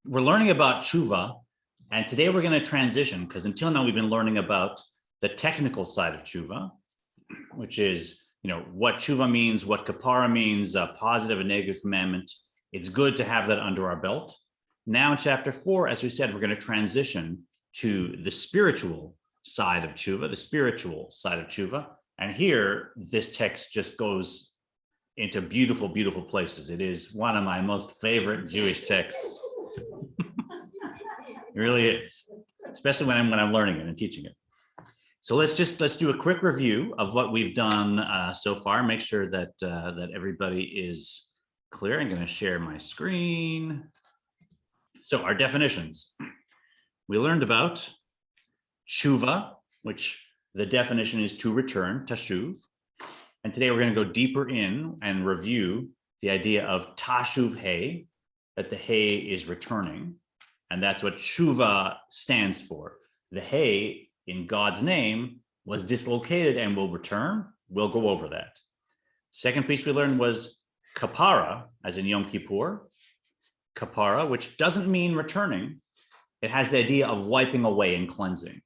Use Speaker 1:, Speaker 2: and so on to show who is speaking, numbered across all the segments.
Speaker 1: we're learning about tshuva, and today we're going to transition, because until now we've been learning about the technical side of tshuva, which is, what tshuva means, what kapara means, a positive and negative commandment. It's good to have that under our belt. Now in chapter 4, as we said, we're going to transition to the spiritual side of tshuva, And here, this text just goes into beautiful, beautiful places. It is one of my most favorite Jewish texts. It really is, especially when I'm learning it and teaching it. So let's do a quick review of what we've done so far. Make sure that everybody is clear. I'm going to share my screen. So our definitions. We learned about tshuva, which the definition is to return, tashuv. And today we're going to go deeper in and review the idea of tashuv hey, that the hey is returning. And that's what tshuva stands for. The hey in God's name was dislocated and will return. We'll go over that. Second piece we learned was kapara, as in Yom Kippur. Kapara, which doesn't mean returning. It has the idea of wiping away and cleansing.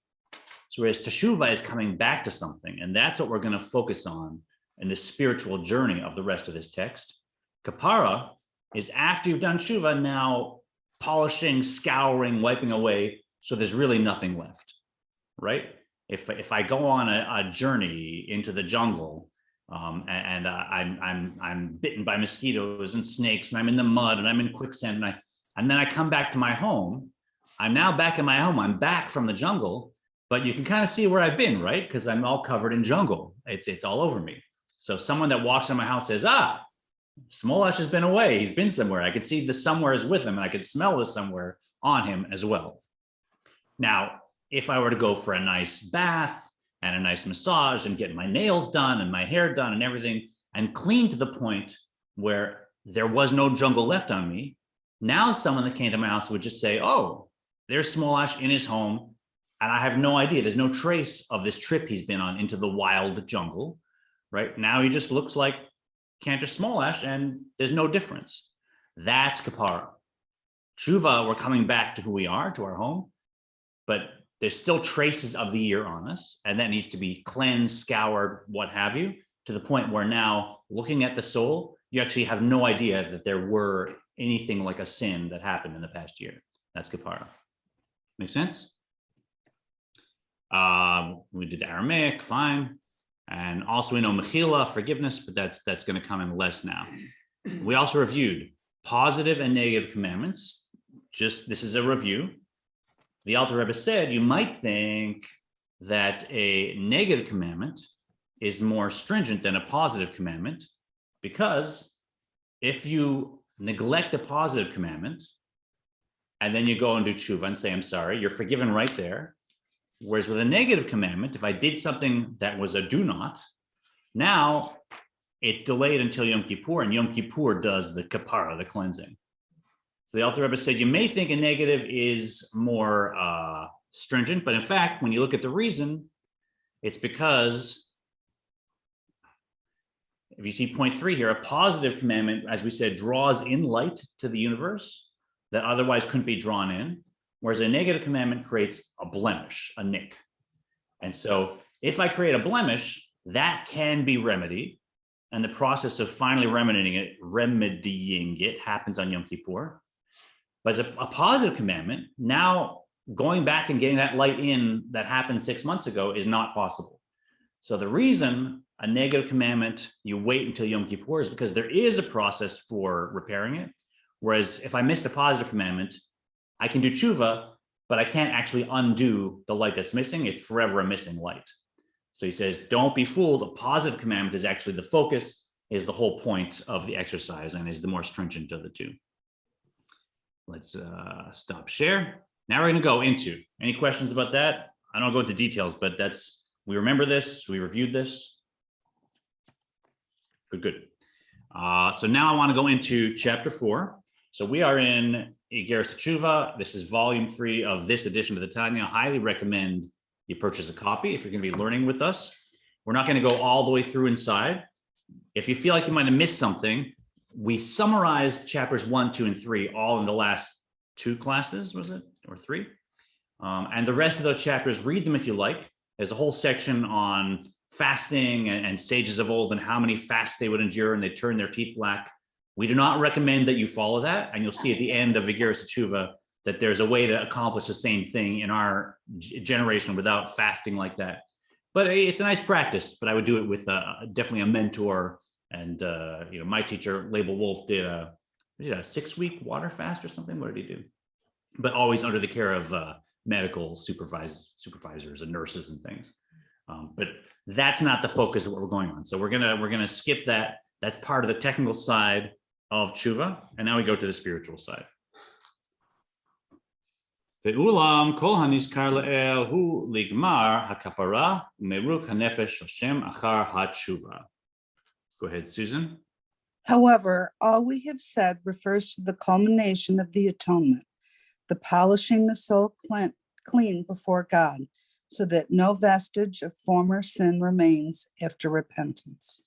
Speaker 1: So whereas teshuvah is coming back to something, and that's what we're going to focus on in the spiritual journey of the rest of this text. Kapara is after you've done teshuvah, now polishing, scouring, wiping away, so there's really nothing left, right? If I go on a journey into the jungle, and I'm bitten by mosquitoes and snakes, and I'm in the mud and I'm in quicksand, and then I come back to my home. I'm now back in my home. I'm back from the jungle, but you can kind of see where I've been, right? Because I'm all covered in jungle. It's all over me. So someone that walks in my house says, Smolash has been away. He's been somewhere. I could see the somewhere is with him, and I could smell the somewhere on him as well. Now, if I were to go for a nice bath and a nice massage and get my nails done and my hair done and everything, and clean to the point where there was no jungle left on me, now someone that came to my house would just say, there's Smolash in his home, and I have no idea. There's no trace of this trip he's been on into the wild jungle, right? Now he just looks like Cantor Smolash, and there's no difference. That's kapara. Tshuva, we're coming back to who we are, to our home, but there's still traces of the year on us, and that needs to be cleansed, scoured, what have you, to the point where now, looking at the soul, you actually have no idea that there were anything like a sin that happened in the past year. That's kapara. Make sense? We did Aramaic, fine. And also we know mechila, forgiveness, but that's going to come in less now. We also reviewed positive and negative commandments. This is a review. The Alter Rebbe said you might think that a negative commandment is more stringent than a positive commandment, because if you neglect a positive commandment and then you go and do tshuva and say, I'm sorry, you're forgiven right there. Whereas with a negative commandment, if I did something that was a do not, now it's delayed until Yom Kippur, and Yom Kippur does the kapara, the cleansing. So the Alter Rebbe said, you may think a negative is more stringent, but in fact, when you look at the reason, it's because, if you see point 3 here, a positive commandment, as we said, draws in light to the universe that otherwise couldn't be drawn in, whereas a negative commandment creates a blemish, a nick. And so if I create a blemish, that can be remedied, and the process of finally remedying it happens on Yom Kippur. But as a positive commandment, now going back and getting that light in that happened 6 months ago is not possible. So the reason a negative commandment, you wait until Yom Kippur, is because there is a process for repairing it. Whereas if I missed a positive commandment, I can do tshuva, but I can't actually undo the light that's missing. It's forever a missing light. So he says, don't be fooled. A positive commandment is actually the focus, is the whole point of the exercise, and is the more stringent of the two. Let's stop share. Now we're going to go into, any questions about that? I don't go into details, but we remember this, we reviewed this. Good. So now I want to go into chapter 4. So we are in Igeres Tshuva. This is volume 3 of this edition of the Tanya. I highly recommend you purchase a copy if you're going to be learning with us. We're not going to go all the way through inside. If you feel like you might have missed something, we summarized chapters 1, 2, and 3 all in the last 2 classes, was it, or 3? And the rest of those chapters, read them if you like. There's a whole section on fasting and sages of old and how many fasts they would endure and they turn their teeth black. We do not recommend that you follow that. And you'll see at the end of Igeris Tshuva that there's a way to accomplish the same thing in our generation without fasting like that. But it's a nice practice, but I would do it with definitely a mentor. And my teacher, Laibl Wolf, did a 6-week water fast or something. What did he do? But always under the care of medical supervisors and nurses and things. But that's not the focus of what we're going on. So we're gonna skip that. That's part of the technical side of tshuva, and now we go to the spiritual side. Ve'ulam kol hanizkar le'el hu ligmar hakapara meruk hanefesh Hashem achar hatshuva. Go ahead, Susan.
Speaker 2: However, all we have said refers to the culmination of the atonement, the polishing the soul clean before God, so that no vestige of former sin remains after repentance.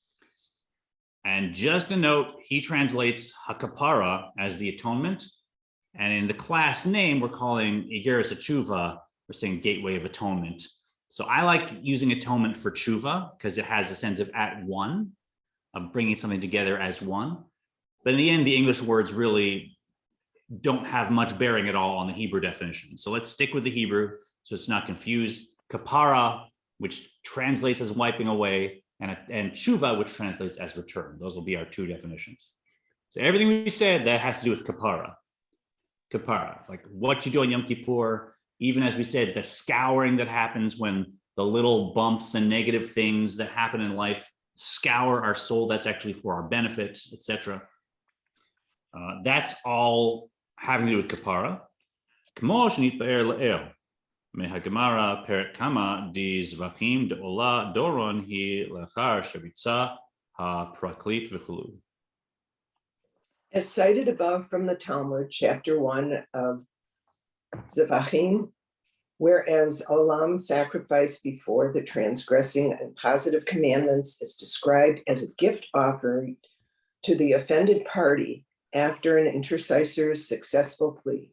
Speaker 1: And just a note, he translates hakapara as the atonement. And in the class name, we're calling Igeris Tshuva, we're saying gateway of atonement. So I like using atonement for tshuva because it has a sense of at one, of bringing something together as one. But in the end, the English words really don't have much bearing at all on the Hebrew definition. So let's stick with the Hebrew so it's not confused. Kapara, which translates as wiping away, and tshuva, which translates as return. Those will be our 2 definitions. So everything we said, that has to do with kapara. Kapara, like what you do on Yom Kippur, even as we said, the scouring that happens when the little bumps and negative things that happen in life scour our soul, that's actually for our benefit, etc. That's all having to do with kapara. Kmo shenitpaer le'el. Mehagemara peret kama di zvachim de'ola doron hi lechar shavitza ha-praklit v'chulu.
Speaker 3: As cited above from the Talmud, chapter 1 of Zvachim, whereas olam, sacrifice before the transgressing and positive commandments, is described as a gift offering to the offended party after an intercessor's successful plea.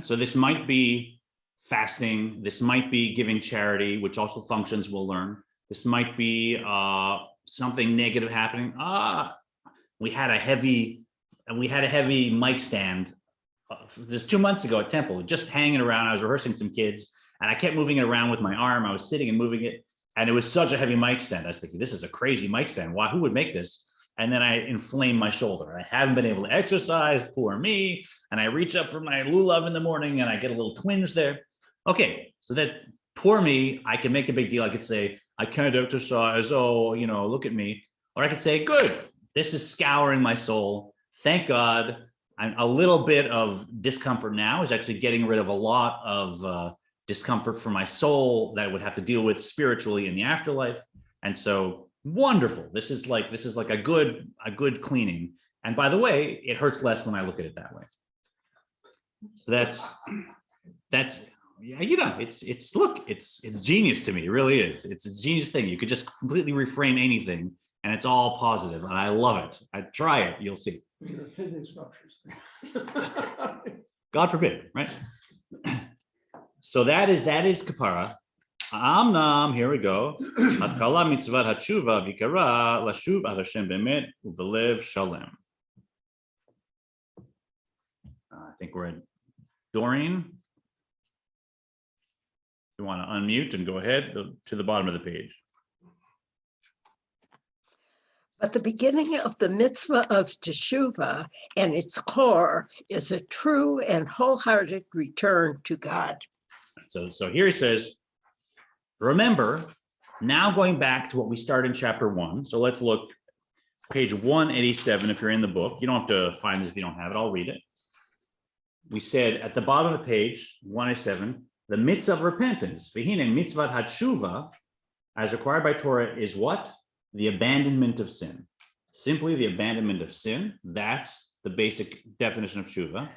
Speaker 1: So this might be fasting, this might be giving charity, which also functions, we'll learn. This might be something negative happening. We had a heavy mic stand just 2 months ago at Temple, just hanging around. I was rehearsing some kids and I kept moving it around with my arm. I was sitting and moving it, and it was such a heavy mic stand. I was thinking, this is a crazy mic stand. Why? Who would make this? And then I inflamed my shoulder. I haven't been able to exercise, poor me. And I reach up for my lulav in the morning and I get a little twinge there. Okay, so that poor me, I can make a big deal. I could say, I can't exercise, look at me. Or I could say, good, this is scouring my soul. Thank God. A little bit of discomfort now is actually getting rid of a lot of discomfort for my soul that I would have to deal with spiritually in the afterlife. And so wonderful. This is like a good cleaning. And by the way, it hurts less when I look at it that way. So that's it's genius to me. It really is. It's a genius thing. You could just completely reframe anything and it's all positive. And I love it. I try it. You'll see.
Speaker 4: Your hidden structures.
Speaker 1: God forbid, right? So that is kapara. Amnam, here we go. Hatkala mitzvat hatshuva vikara lashuv ad Hashem bemet uvelev shalem. I think we're at Doreen. You want to unmute and go ahead to the bottom of the page.
Speaker 5: But the beginning of the mitzvah of teshuvah and its core is a true and wholehearted return to God.
Speaker 1: So here he says, remember, now going back to what we started in chapter 1. So let's look, page 187, if you're in the book. You don't have to find this if you don't have it. I'll read it. We said at the bottom of the page, 187, the mitzvah of repentance, v'hine mitzvat hatshuva, as required by Torah, is what? The abandonment of sin. Simply the abandonment of sin. That's the basic definition of tshuva.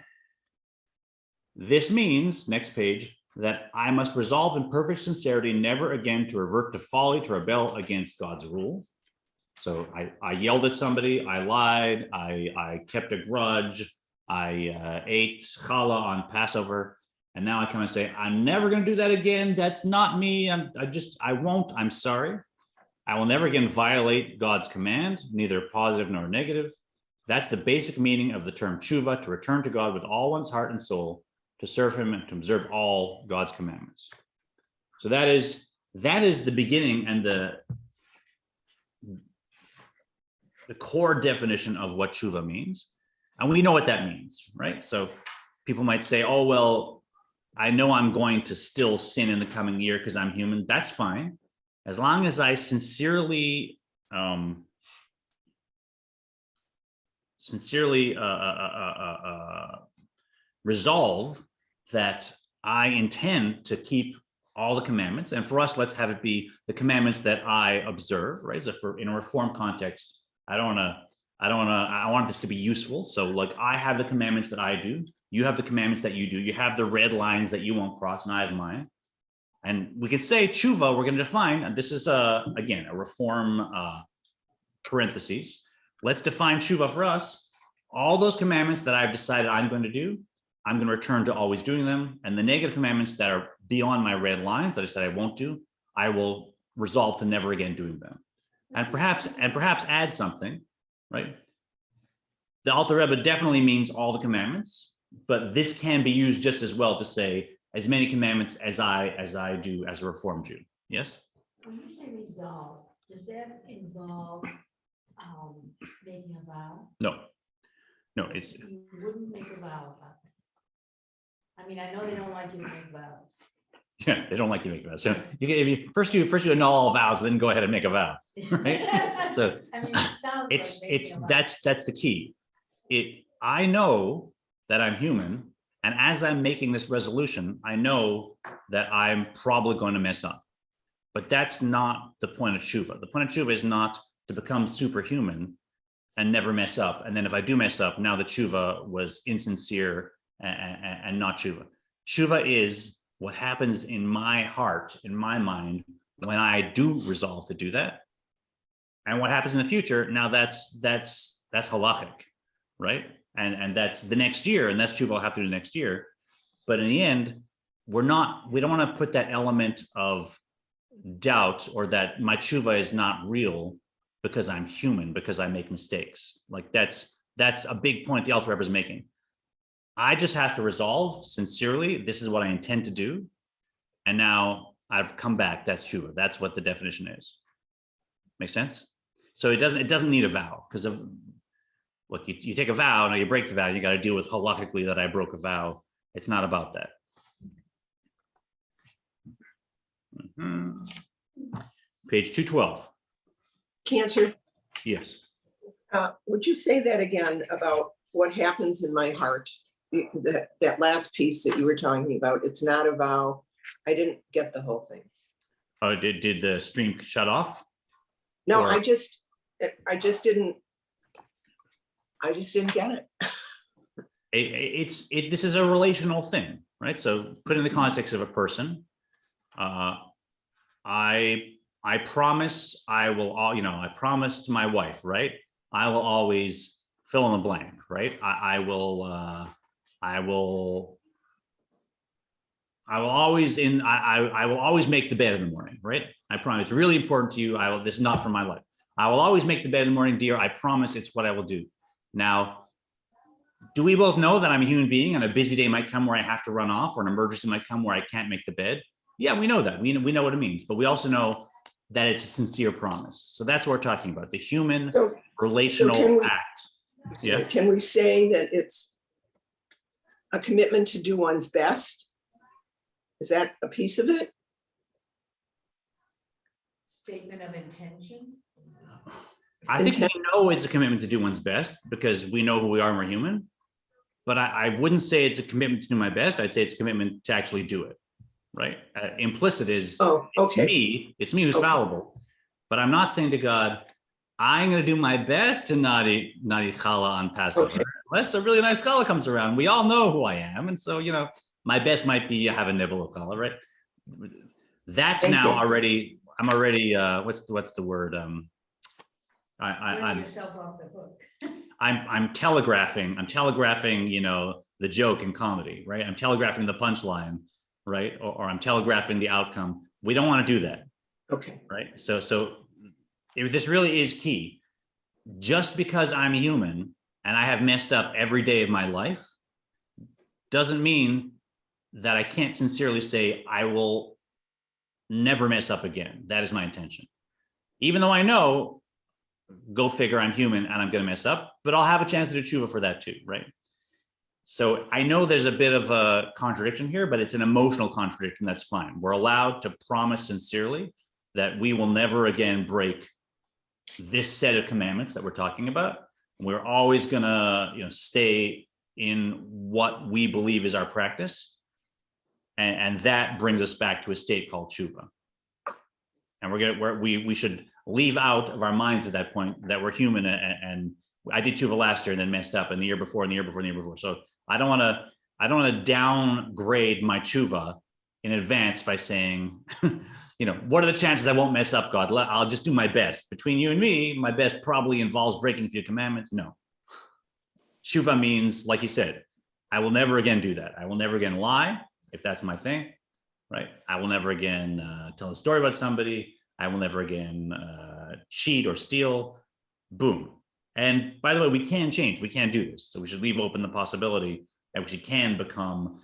Speaker 1: This means, next page, that I must resolve in perfect sincerity never again to revert to folly, to rebel against God's rule. So I yelled at somebody, I lied, I kept a grudge, I ate challah on Passover, and now I come and say, I'm never going to do that again. That's not me. I won't. I'm sorry. I will never again violate God's command, neither positive nor negative. That's the basic meaning of the term tshuva, to return to God with all one's heart and soul, to serve him and to observe all God's commandments. So that is the beginning and the core definition of what tshuva means. And we know what that means, right? So people might say, oh, well, I know I'm going to still sin in the coming year because I'm human. That's fine. As long as I sincerely resolve that I intend to keep all the commandments. And for us, let's have it be the commandments that I observe, right? So for in a Reform context, I want this to be useful. So like I have the commandments that I do, you have the commandments that you do, you have the red lines that you won't cross, and I have mine. And we can say tshuva, we're going to define, and this is again, a Reform parentheses. Let's define tshuva for us. All those commandments that I've decided I'm going to do, I'm going to return to always doing them. And the negative commandments that are beyond my red lines that I said I won't do, I will resolve to never again doing them. And perhaps add something, right? The Alter Rebbe definitely means all the commandments, but this can be used just as well to say as many commandments as I do as a Reform Jew. Yes?
Speaker 4: When you say resolve, does that involve making a vow?
Speaker 1: No, it's
Speaker 4: You wouldn't make a vow about that. I mean, I know they don't like you to make vows.
Speaker 1: yeah, they don't like you to make vows. So you first you annul all vows, then go ahead and make a vow. Right? So
Speaker 4: I mean, it sounds
Speaker 1: it's
Speaker 4: like making a vow.
Speaker 1: that's the key. I know that I'm human, and as I'm making this resolution, I know that I'm probably going to mess up. But that's not the point of tshuva. The point of tshuva is not to become superhuman and never mess up. And then if I do mess up, now the tshuva was insincere and not tshuva. Tshuva is what happens in my heart, in my mind, when I do resolve to do that. And what happens in the future, now that's halachic, right? And that's the next year, and that's tshuva I'll have to do next year. But in the end, we don't want to put that element of doubt or that my tshuva is not real because I'm human, because I make mistakes. Like that's a big point the Alter Rebbe is making. I just have to resolve sincerely, this is what I intend to do. And now I've come back, that's tshuva. That's what the definition is. Make sense? So it doesn't need a vow, because of look, you take a vow, now you break the vow, you got to deal with halachically that I broke a vow. It's not about that. Page 212.
Speaker 3: Cantor,
Speaker 1: Yes.
Speaker 3: would you say that again about what happens in my heart? That last piece that you were talking about, it's not a vow. I didn't get the whole thing.
Speaker 1: Oh, did the stream shut off?
Speaker 3: No,
Speaker 1: Or-
Speaker 3: I just didn't get it.
Speaker 1: This is a relational thing, right? So put in the context of a person. I promise I promise to my wife, right? I will always fill in the blank, right? I will always make the bed in the morning, right? I promise. It's really important to you. This is not for my life. I will always make the bed in the morning, dear. I promise it's what I will do. Now, do we both know that I'm a human being and a busy day might come where I have to run off, or an emergency might come where I can't make the bed? Yeah, we know that. We know what it means, but we also know that it's a sincere promise. So that's what we're talking about, the human relational act. Yeah.
Speaker 3: Can we say that it's a commitment to do one's best? Is that a piece of it?
Speaker 4: Statement of intention.
Speaker 1: I think we know it's a commitment to do one's best because we know who we are and we're human. But I wouldn't say it's a commitment to do my best. I'd say it's a commitment to actually do it. Right? Implicit is it's me who's fallible. But I'm not saying to God, I'm going to do my best to not eat challah on Passover, unless a really nice challah comes around. We all know who I am, and so my best might be have a nibble of challah, right? That's
Speaker 3: Thank
Speaker 1: now
Speaker 3: you.
Speaker 1: already. I'm already. What's the word?
Speaker 4: Letting yourself off the hook.
Speaker 1: I'm telegraphing, the joke in comedy, right? I'm telegraphing the punchline, right? Or I'm telegraphing the outcome. We don't want to do that.
Speaker 3: Okay.
Speaker 1: Right. So if this really is key, just because I'm human and I have messed up every day of my life doesn't mean that I can't sincerely say I will never mess up again. That is my intention. Even though I know, go figure, I'm human and I'm going to mess up, but I'll have a chance to do tshuva for that too, right? So I know there's a bit of a contradiction here, but it's an emotional contradiction. That's fine. We're allowed to promise sincerely that we will never again break this set of commandments that we're talking about. We're always gonna, stay in what we believe is our practice, and that brings us back to a state called tshuva. And we should leave out of our minds at that point that we're human. And I did tshuva last year and then messed up, and the year before, and the year before, and the year before. So I don't want to downgrade my tshuva in advance by saying, what are the chances I won't mess up, God? I'll just do my best. Between you and me, my best probably involves breaking a few commandments. No. Tshuva means, like you said, I will never again do that. I will never again lie, if that's my thing, right? I will never again tell a story about somebody. I will never again cheat or steal. Boom. And by the way, we can change. We can do this. So we should leave open the possibility that we can become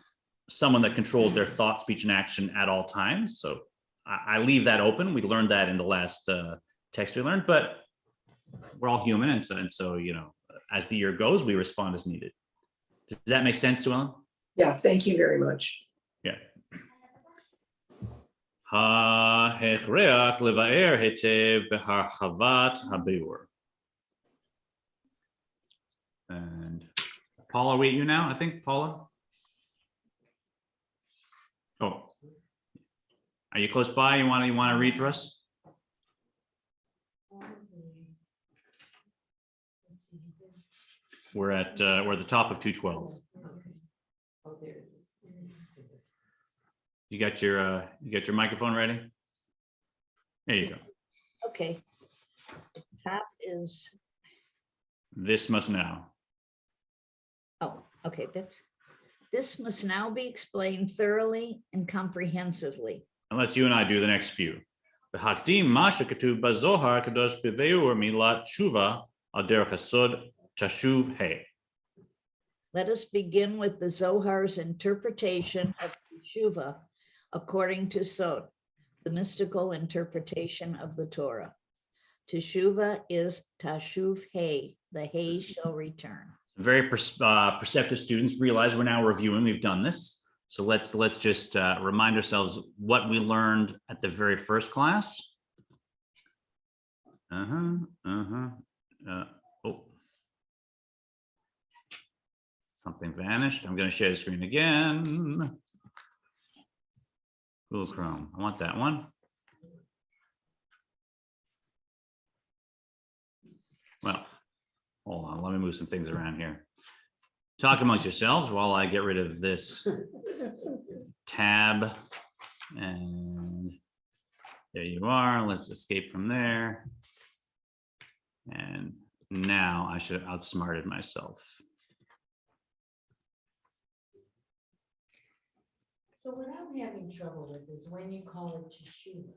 Speaker 1: someone that controls their thought, speech, and action at all times. So I leave that open. We learned that in the last text we learned, but we're all human. And so, as the year goes, we respond as needed. Does that make sense, Sue Ellen?
Speaker 3: Yeah, thank you very much.
Speaker 1: Yeah. ההכרח לבאר היטב בהרחבת הביאור. And Paula, are we at you now? I think, Paula? Oh, are you close by? You want to read for us? We're at the top of 212.
Speaker 4: Oh, there it is.
Speaker 1: You got your microphone ready? There you go.
Speaker 6: Okay. The top is,
Speaker 1: This must now.
Speaker 6: oh, okay, this must now be explained thoroughly and comprehensively.
Speaker 1: Unless you and I do the next few. V'hakdim ma shekatuv bazohar kadosh b'veur milat tshuva al derech hasod tashuv he.
Speaker 6: Let us begin with the Zohar's interpretation of Teshuvah according to Sod, the mystical interpretation of the Torah. Teshuvah is Tashuv He, the He shall return.
Speaker 1: Very perceptive students realize we're now reviewing. We've done this. So let's just remind ourselves what we learned at the very first class. Oh, something vanished. I'm going to share the screen again. Google Chrome. I want that one. Well, hold on. Let me move some things around here. Talk amongst yourselves while I get rid of this tab. And there you are. Let's escape from there. And now I should have outsmarted myself.
Speaker 4: So what I'm having trouble with is when you call it Teshuvah.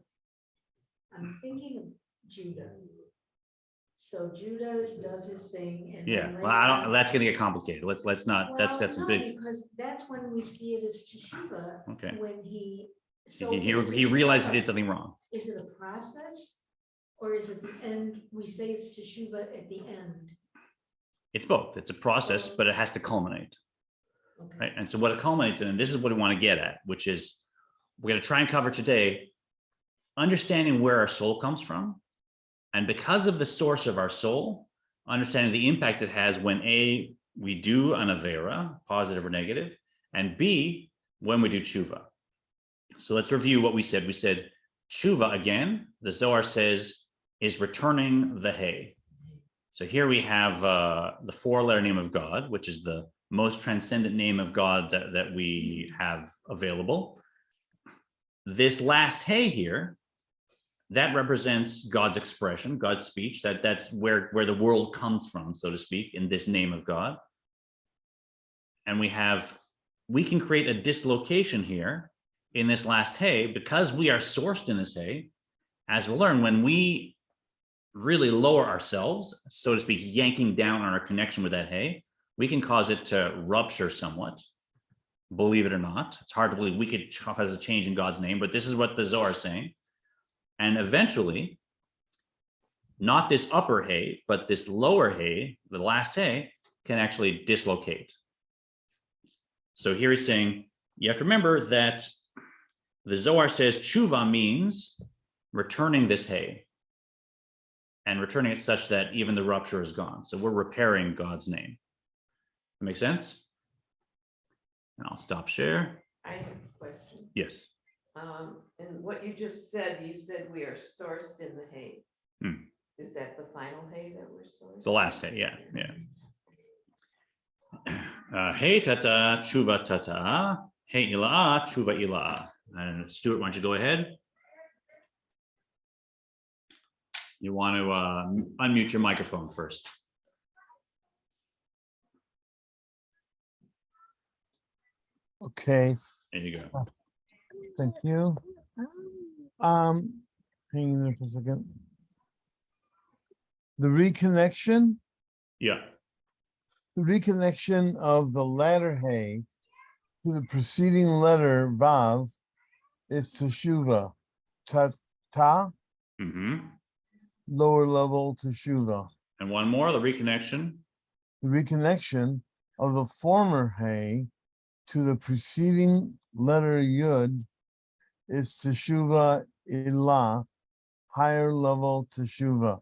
Speaker 4: I'm thinking of Judah. So Judah does his thing and.
Speaker 1: Yeah,
Speaker 4: then
Speaker 1: well, I don't,
Speaker 4: later-
Speaker 1: that's gonna get complicated. Let's not, that's a
Speaker 4: Well, no,
Speaker 1: big,
Speaker 4: because that's when we see it as Teshuvah.
Speaker 1: okay.
Speaker 4: When he. So
Speaker 1: He
Speaker 4: is
Speaker 1: realized he
Speaker 4: Teshuvah-
Speaker 1: did something wrong.
Speaker 4: Is it a process? Or is it the end? We say it's Teshuvah at the end.
Speaker 1: It's both. It's a process, but it has to culminate,
Speaker 4: Okay.
Speaker 1: right? And so what it culminates in, and this is what we want to get at, which is we're going to try and cover today, understanding where our soul comes from. And because of the source of our soul, understanding the impact it has when A, we do an avera, positive or negative, and B, when we do tshuva. So let's review what we said. We said tshuva, again, the Zohar says, is returning the hay. So here we have the four-letter name of God, which is the most transcendent name of God that we have available. This last hay here, that represents God's expression, God's speech. That's where the world comes from, so to speak, in this name of God. And we can create a dislocation here in this last hey, because we are sourced in this hey. As we'll learn, when we really lower ourselves, so to speak, yanking down on our connection with that hey, we can cause it to rupture somewhat. Believe it or not, it's hard to believe we could cause a change in God's name, but this is what the Zohar is saying. And eventually, not this upper hay, but this lower hay, the last hay, can actually dislocate. So here he's saying, you have to remember that the Zohar says tshuva means returning this hay and returning it such that even the rupture is gone. So we're repairing God's name. That make sense? And I'll stop share.
Speaker 7: I have a question.
Speaker 1: Yes.
Speaker 7: And what you just said, you said we are sourced in the hay. Is that the final hay that we're sourced?
Speaker 1: The last hay, yeah. Hey tata, tshuva tata, hey ila'a, tshuva ila'a. And Stuart, why don't you go ahead? You want to unmute your microphone first.
Speaker 8: Okay,
Speaker 1: There you go.
Speaker 8: thank you. Hang in there for a second. The reconnection of the latter hay to the preceding letter Vav is teshuva. Ta, lower level teshuva.
Speaker 1: And one more, the reconnection.
Speaker 8: The reconnection of the former hay to the preceding letter Yud is teshuva ilah, higher level teshuva.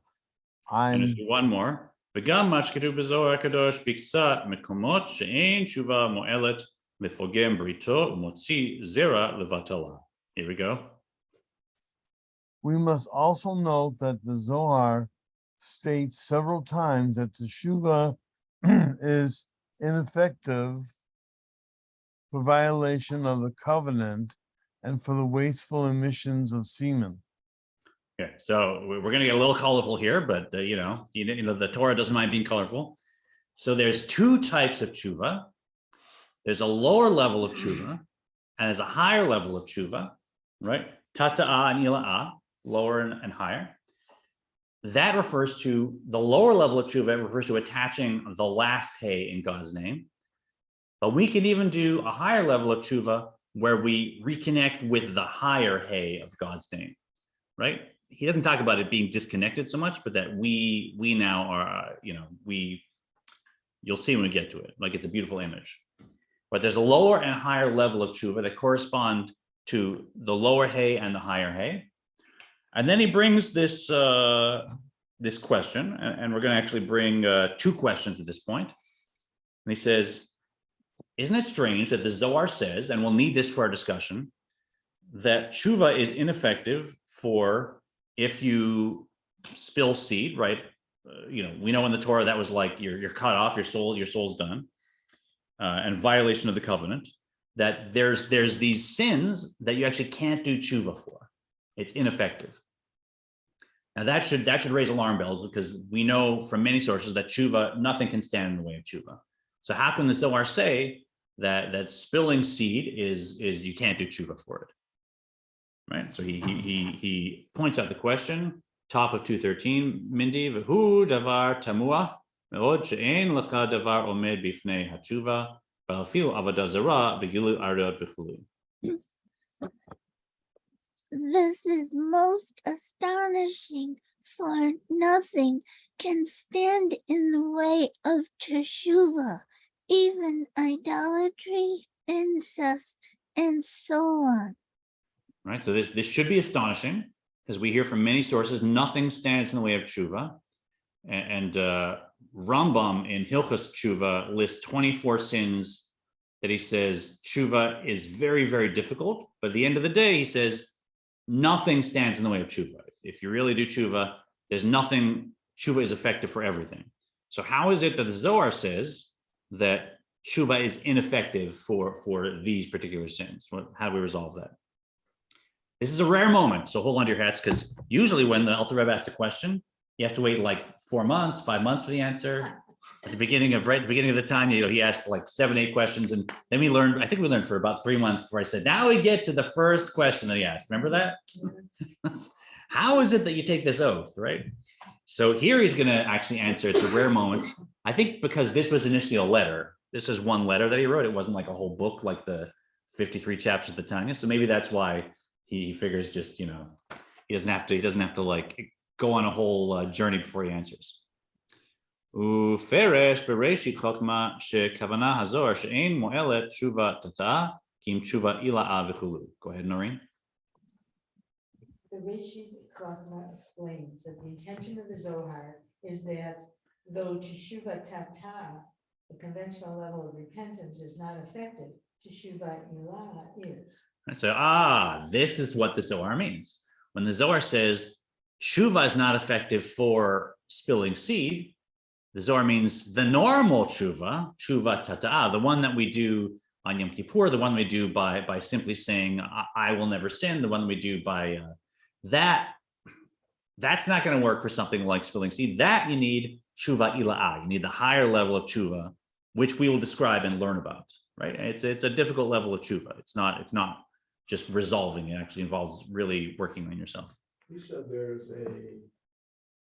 Speaker 1: And there's one more. וגם מה שכתוב בזוהר הקדוש בקצת מקומות שאין תשובה מועלת לפוגם בריתו ומוציא זרע לבטלה. Here we go.
Speaker 8: We must also note that the Zohar states several times that teshuva is ineffective for violation of the covenant and for the wasteful emissions of semen.
Speaker 1: Okay, so we're going to get a little colorful here, but you know, the Torah doesn't mind being colorful. So there's two types of tshuva. There's a lower level of tshuva, and there's a higher level of tshuva, right? Tata'a and ila'a, lower and higher. That refers to the lower level of tshuva, refers to attaching the last hay in God's name. But we can even do a higher level of tshuva where we reconnect with the higher hay of God's name, right? He doesn't talk about it being disconnected so much, but that we now are, you'll see when we get to it, like it's a beautiful image. But there's a lower and higher level of tshuva that correspond to the lower hay and the higher hay. And then he brings this this question, and we're going to actually bring two questions at this point. And he says, isn't it strange that the Zohar says, and we'll need this for our discussion, that tshuva is ineffective for if you spill seed, right? We know in the Torah that was like you're cut off, your soul's done, and violation of the covenant. That there's these sins that you actually can't do tshuva for. It's ineffective. Now that should raise alarm bells, because we know from many sources that tshuva, nothing can stand in the way of tshuva. So how can the Zohar say that spilling seed is you can't do tshuva for it? Right. So he points out the question, top of 213, Mindy, v'hu davar tamua, me'od she'en lecha davar omed bifnei hatshuva, ba'afil avodah zarah v'gilu arot v'chulu.
Speaker 9: This is most astonishing, for nothing can stand in the way of teshuva, even idolatry, incest, and so on.
Speaker 1: Right, so this should be astonishing, because we hear from many sources nothing stands in the way of tshuva, and Rambam in Hilchos Tshuva lists 24 sins that he says tshuva is very, very difficult, but at the end of the day he says nothing stands in the way of tshuva. If you really do tshuva, there's nothing, tshuva is effective for everything. So how is it that the Zohar says that tshuva is ineffective for these particular sins? How do we resolve that? This is a rare moment, so hold on to your hats, because usually when the Alter Rebbe asks a question, you have to wait like 4 months, 5 months for the answer. At the beginning of the time, he asked like 7, 8 questions, and then we learned for about 3 months before I said, now we get to the first question that he asked. Remember that? How is it that you take this oath, right? So here he's going to actually answer. It's a rare moment. I think because this was initially a letter. This is one letter that he wrote. It wasn't like a whole book, like the 53 chapters of the Tanya. So maybe that's why he figures just, he doesn't have to like go on a whole journey before he answers. Uferesh bereshi chokma shekavana hazor she'ein mo'elet tshuva tata kim tshuva ila'a v'chulu. Go ahead, Noreen.
Speaker 4: The Rishi Chokma explains that the intention of the Zohar is that though teshuva tata, the conventional level of repentance, is not effective, teshuva ilah is.
Speaker 1: And so, this is what the Zohar means. When the Zohar says tshuva is not effective for spilling seed, the Zohar means the normal tshuva tata, the one that we do on Yom Kippur, the one we do by simply saying, I will never sin, the one we do by that's not going to work for something like spilling seed. That you need tshuva ila'ah. You need the higher level of tshuva, which we will describe and learn about, right? It's a difficult level of tshuva. It's not just resolving. It actually involves really working on yourself.
Speaker 10: You said there's a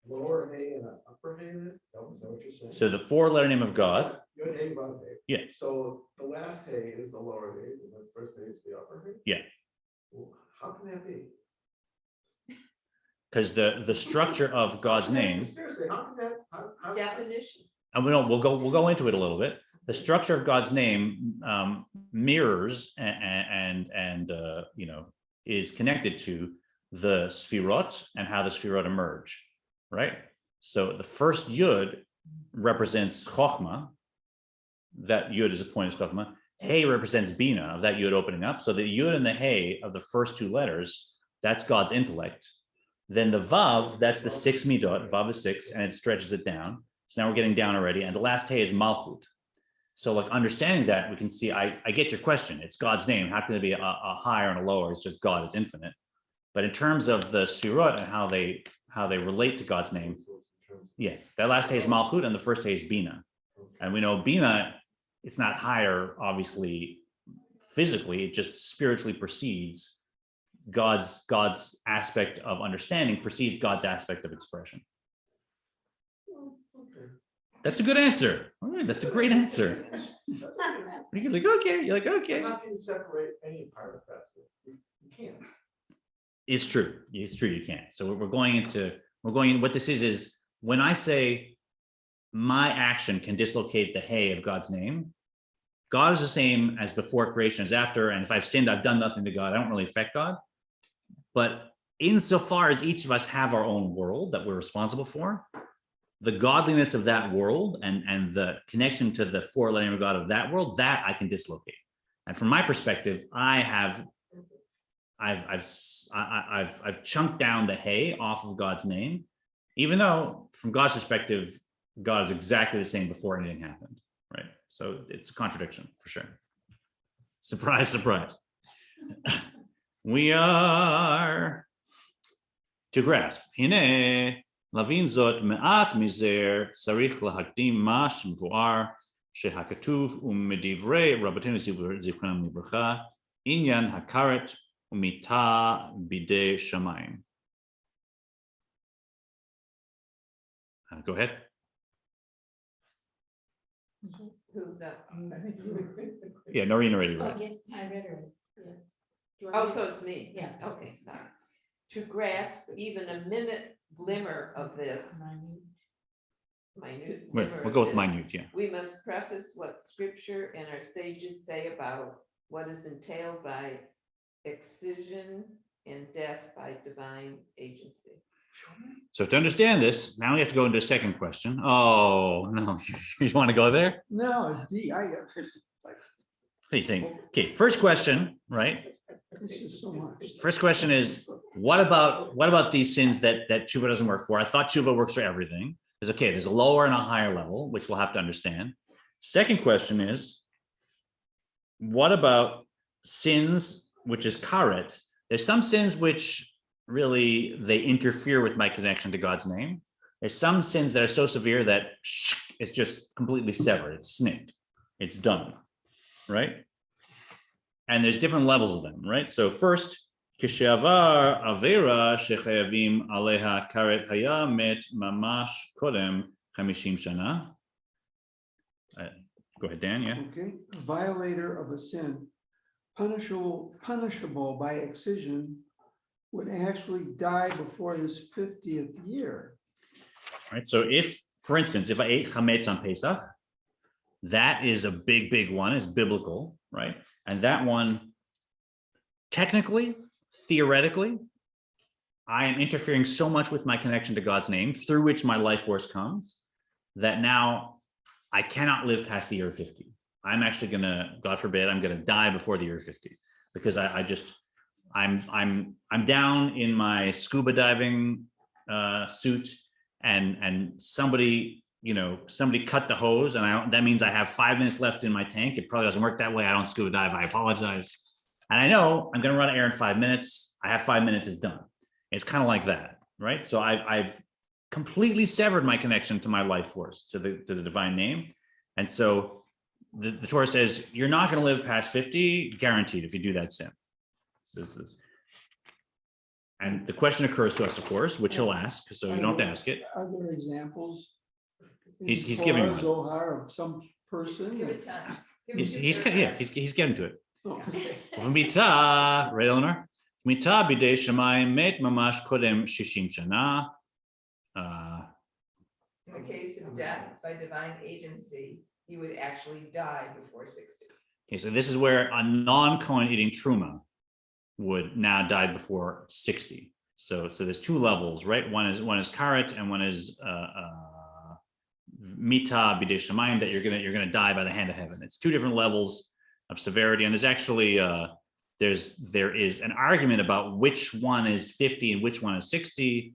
Speaker 10: lower hay and an upper hay in it? Is that what you're saying?
Speaker 1: So the 4-letter name of God.
Speaker 10: Good hay, bottom hay.
Speaker 1: Yeah.
Speaker 10: So the last hay is the lower hay, and the first hay is the upper hay?
Speaker 1: Yeah.
Speaker 10: Well, how can that be?
Speaker 1: Because the structure of God's name.
Speaker 10: Seriously, how can that? How
Speaker 7: Definition.
Speaker 1: And we'll go into it a little bit. The structure of God's name mirrors and is connected to the Sfirot and how the Sfirot emerge, right? So the first Yud represents Chochmah. That Yud is a point of Chochmah. Hey represents Bina, of that Yud opening up. So the Yud and the Hey of the first 2 letters, that's God's intellect. Then the Vav, that's the 6 midot. Vav is 6, and it stretches it down. So now we're getting down already. And the last Hey is Malchut. So like understanding that, we can see, I get your question. It's God's name. How can there be a higher and a lower? It's just God is infinite. But in terms of the Sfirot and how they relate to God's name, yeah, that last Hey is Malchut and the first Hey is Bina. And we know Bina, it's not higher, obviously, physically, it just spiritually precedes God's aspect of understanding, precedes God's aspect of expression. That's a good answer. All right, that's a great answer. You're like, okay. You're like, okay.
Speaker 10: How can you separate any part of that? You can't.
Speaker 1: It's true. You can't. So what this is when I say my action can dislocate the Hey of God's name, God is the same as before creation as after. And if I've sinned, I've done nothing to God. I don't really affect God. But insofar as each of us have our own world that we're responsible for, the godliness of that world and the connection to the 4-letter name of God of that world, that I can dislocate. And from my perspective, I've chunked down the Hey off of God's name, even though from God's perspective, God is exactly the same before anything happened, right? So it's a contradiction for sure. Surprise, surprise. We are to grasp. Hine lavin zot me'at mizer tzarich lahakdim ma shemvuar shehakatuv umedivrei rabbeinu zichronam livracha inyan hakaret umita bidei shamayim. Go ahead.
Speaker 7: Who's up?
Speaker 1: Yeah, Noreen already read.
Speaker 4: Okay, I read it. Yeah. Do you want
Speaker 7: Oh,
Speaker 4: me
Speaker 7: so
Speaker 4: to-
Speaker 7: it's me.
Speaker 4: Yeah.
Speaker 7: Okay, sorry. To grasp even a minute glimmer of this, minute.
Speaker 1: Wait,
Speaker 7: glimmer
Speaker 1: we'll
Speaker 7: of
Speaker 1: go with
Speaker 7: this,
Speaker 1: minute, yeah.
Speaker 7: We must preface what scripture and our sages say about what is entailed by excision and death by divine agency.
Speaker 1: So to understand this, now we have to go into a second question. Oh, no, you want to go there?
Speaker 10: No, it's D.
Speaker 1: What are you saying? Okay, first question, right?
Speaker 10: This is so much.
Speaker 1: First question is, what about these sins that tshuva doesn't work for? I thought tshuva works for everything. There's okay, there's a lower and a higher level, which we'll have to understand. Second question is, what about sins, which is karet, There's some sins which really, they interfere with my connection to God's name. There's some sins that are so severe that it's just completely severed. It's snipped. It's done, right? And there's different levels of them, right? So first, Kishavar Avera Shechayavim Aleha Karet Haya Met Mamash Kodem 50 Shana. Go ahead, Dan, yeah.
Speaker 11: Okay, a violator of a sin, punishable by excision, would actually die before his 50th year.
Speaker 1: Right. So if, for instance, if I ate chametz on Pesach, that is a big, big one. It's biblical, right? And that one, technically, theoretically, I am interfering so much with my connection to God's name, through which my life force comes, that now I cannot live past the year 50. I'm actually gonna, God forbid, I'm gonna die before the year 50, because I'm down in my scuba diving suit, and somebody cut the hose, and that means I have 5 minutes left in my tank. It probably doesn't work that way. I don't scuba dive. I apologize. And I know I'm going to run an air in 5 minutes. I have 5 minutes. It's done. It's kind of like that, right? So I've completely severed my connection to my life force, to the divine name. And so the Torah says, you're not going to live past 50, guaranteed, if you do that sin. And the question occurs to us, of course, which he'll ask, so you don't have to ask it.
Speaker 11: Are there examples? in
Speaker 1: He's giving
Speaker 11: Torah,
Speaker 1: one.
Speaker 11: Zohar of some person?
Speaker 7: Give it time. Give it
Speaker 1: He's
Speaker 7: to your
Speaker 1: he's getting to it.
Speaker 11: Oh, okay.
Speaker 1: V'mita, right, Eleanor? V'mita b'dei shamayim met mamash kodem 60 shana.
Speaker 7: In the case of death by divine agency, he would actually die before 60.
Speaker 1: Okay, so this is where a non-Kohen eating truma would now die before 60. So there's two levels, right? One is karet, and one is mita b'dei shamayim, that you're gonna die by the hand of heaven. It's two different levels of severity, and there's actually there is an argument about which one is 50 and which one is 60.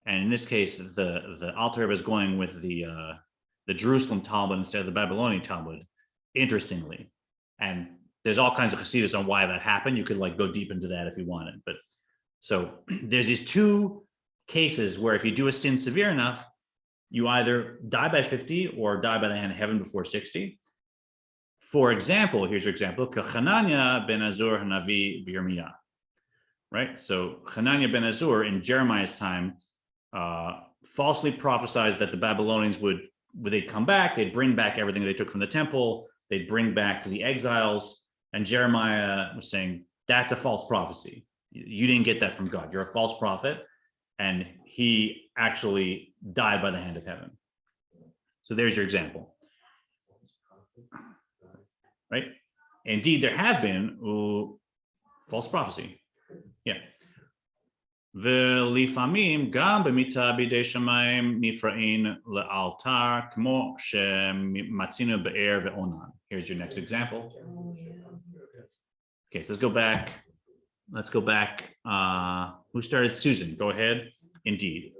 Speaker 1: And in this case, the Alter Rebbe is going with the Jerusalem Talmud instead of the Babylonian Talmud, interestingly. And there's all kinds of Hasidus on why that happened. You could go deep into that if you wanted. But so there's these two cases where if you do a sin severe enough, you either die by 50 or die by the hand of heaven before 60. For example, here's your example, Hananiah ben Azur Hanavi b'Yirmiyah, right? So Hananiah ben Azur in Jeremiah's time falsely prophesied that the Babylonians they'd come back, they'd bring back everything they took from the temple, they'd bring back the exiles, and Jeremiah was saying, that's a false prophecy. You didn't get that from God. You're a false prophet. And he actually died by the hand of heaven. So there's your example. Right? Indeed, there have been false prophecy. Yeah. ולפעמים גם במיתה בידי שמיים נפרעים לאלתר כמו שמצינו באר ועונן. Here's your next example. Okay, so let's go back. Who started? Susan, go ahead. Indeed.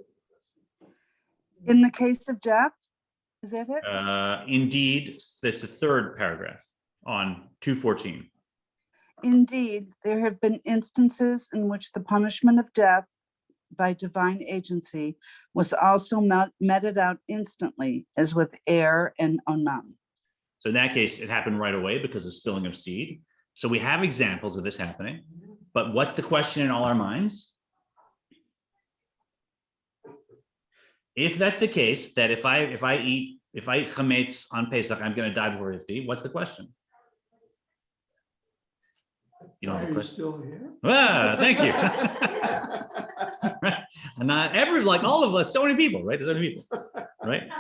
Speaker 2: In the case of death, is that it?
Speaker 1: Indeed, that's the third paragraph on 214.
Speaker 2: Indeed, there have been instances in which the punishment of death by divine agency was also meted out instantly, as with Er and Onan.
Speaker 1: So in that case, it happened right away because of spilling of seed. So we have examples of this happening, but what's the question in all our minds? If that's the case, that if I eat chametz on Pesach, I'm going to die before 50, what's the question? You don't have a question?
Speaker 11: Still here?
Speaker 1: Thank you. And not all of us, so many people, right? There's so many people, right?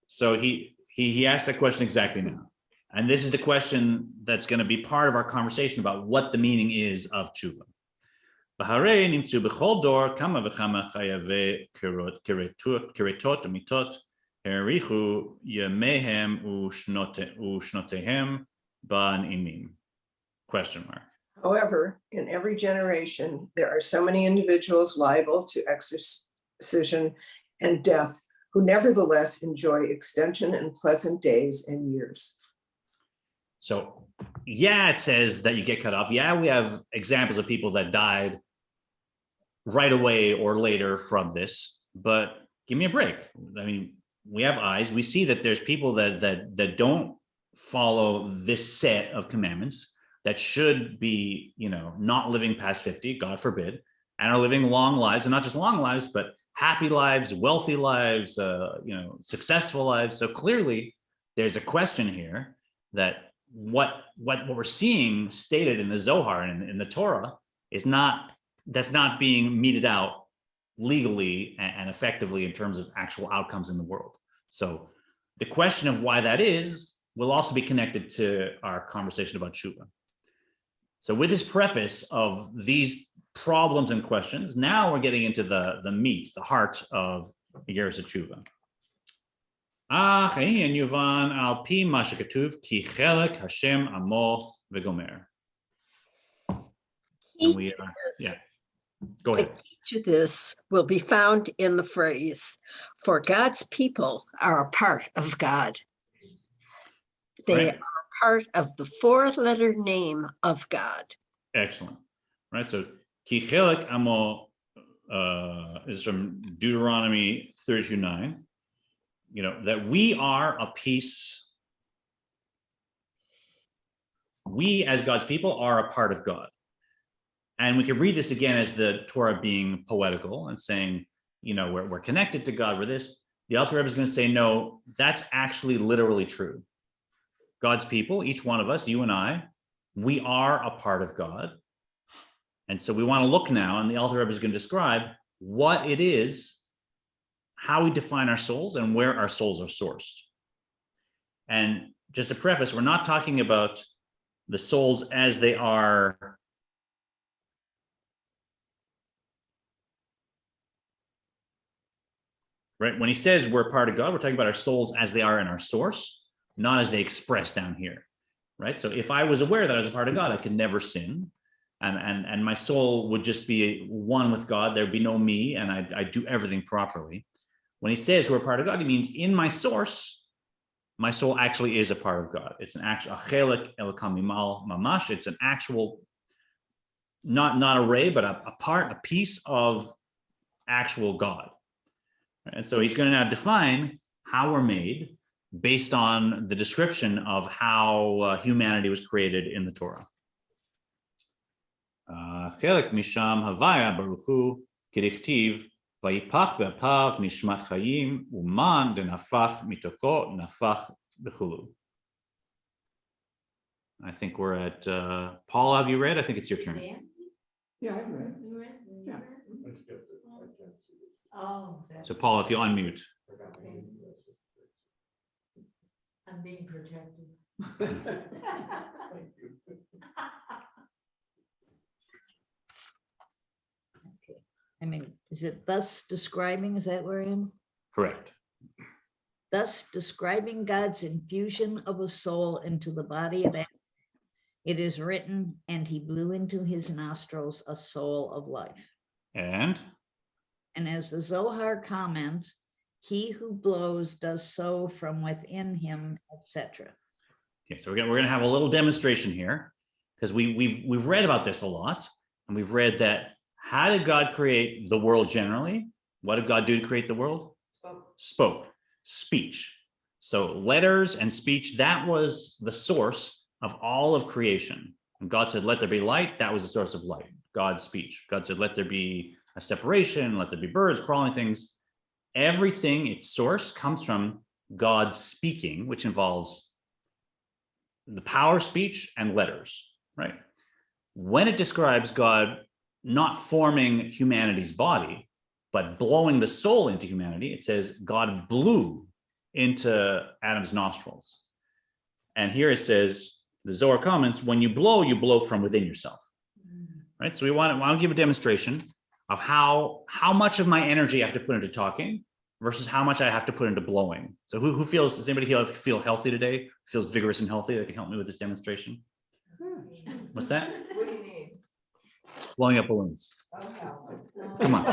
Speaker 1: So he asked that question exactly now. And this is the question that's going to be part of our conversation about what the meaning is of tshuva. V'harei nimtzu b'chol dor kama v'chama chayavei kiretot umitot herichu yamehem ushnotehem ba'aninim. Question mark.
Speaker 3: However, in every generation, there are so many individuals liable to exorcism and death who nevertheless enjoy extension and pleasant days and years.
Speaker 1: So, yeah, it says that you get cut off. Yeah, we have examples of people that died right away or later from this, but give me a break. I mean, we have eyes. We see that there's people that don't follow this set of commandments that should be, not living past 50, God forbid, and are living long lives, and not just long lives, but happy lives, wealthy lives, successful lives. So clearly there's a question here that what we're seeing stated in the Zohar and in the Torah that's not being meted out legally and effectively in terms of actual outcomes in the world. So the question of why that is will also be connected to our conversation about tshuva. So with this preface of these problems and questions, now we're getting into the meat, the heart of Igeres tshuva. And Yuvan al pi ma shekatuv ki chelek Hashem amo v'gomer. And we are, yeah. Go ahead.
Speaker 5: The key to this will be found in the phrase, for God's people are a part of God. They
Speaker 1: Right.
Speaker 5: are part of the four-letter name of God.
Speaker 1: Excellent. Right. So ki chelek amo is from Deuteronomy 32:9. That we are a piece. We as God's people are a part of God. And we can read this again as the Torah being poetical and saying, we're connected to God. We're this. The Alter Rebbe is going to say, no, that's actually literally true. God's people, each one of us, you and I, we are a part of God. And so we want to look now, and the Alter Rebbe is going to describe what it is, how we define our souls, and where our souls are sourced. And just to preface, we're not talking about the souls as they are right? When he says we're part of God, we're talking about our souls as they are in our source, not as they express down here, right? So if I was aware that I was a part of God, I could never sin, and my soul would just be one with God. There'd be no me, and I'd do everything properly. When he says we're a part of God, he means in my source, my soul actually is a part of God. It's an actual chelek elokam mimal mamash. It's an actual, not a ray, but a part, a piece of actual God. And so he's going to now define how we're made based on the description of how humanity was created in the Torah. Chelek misham havaya baruch hu kirichtiv vayipach be'apav nishmat chayim uman denafach mitoko nafach b'chulu. I think we're at Paul. Have you read? I think it's your turn.
Speaker 11: Yeah, I've read.
Speaker 4: You read?
Speaker 11: Yeah.
Speaker 10: I skipped it. I can't see this.
Speaker 4: Oh.
Speaker 1: So Paul, if you unmute.
Speaker 10: Forgot my name.
Speaker 4: I'm being protected.
Speaker 10: Thank you.
Speaker 6: I mean, is it thus describing, is that where I am?
Speaker 1: Correct.
Speaker 6: Thus describing God's infusion of a soul into the body of Adam. It is written, and he blew into his nostrils a soul of life. And as the Zohar comments, he who blows does so from within him, etc.
Speaker 1: Okay, so we're gonna have a little demonstration here, because we've read about this a lot, and we've read that how did God create the world generally? What did God do to create the world? Spoke, speech. So letters and speech, that was the source of all of creation. And God said, let there be light. That was the source of light, God's speech. God said, let there be a separation, let there be birds, crawling things. Everything, its source comes from God speaking, which involves the power of speech and letters, right? When it describes God not forming humanity's body, but blowing the soul into humanity, it says God blew into Adam's nostrils. And here it says, the Zohar comments, when you blow from within yourself, right? So we want to give a demonstration of how much of my energy I have to put into talking versus how much I have to put into blowing. So who feels, does anybody feel healthy today? Feels vigorous and healthy that can help me with this demonstration? What's that?
Speaker 7: What do you need?
Speaker 1: Blowing up balloons. Come on.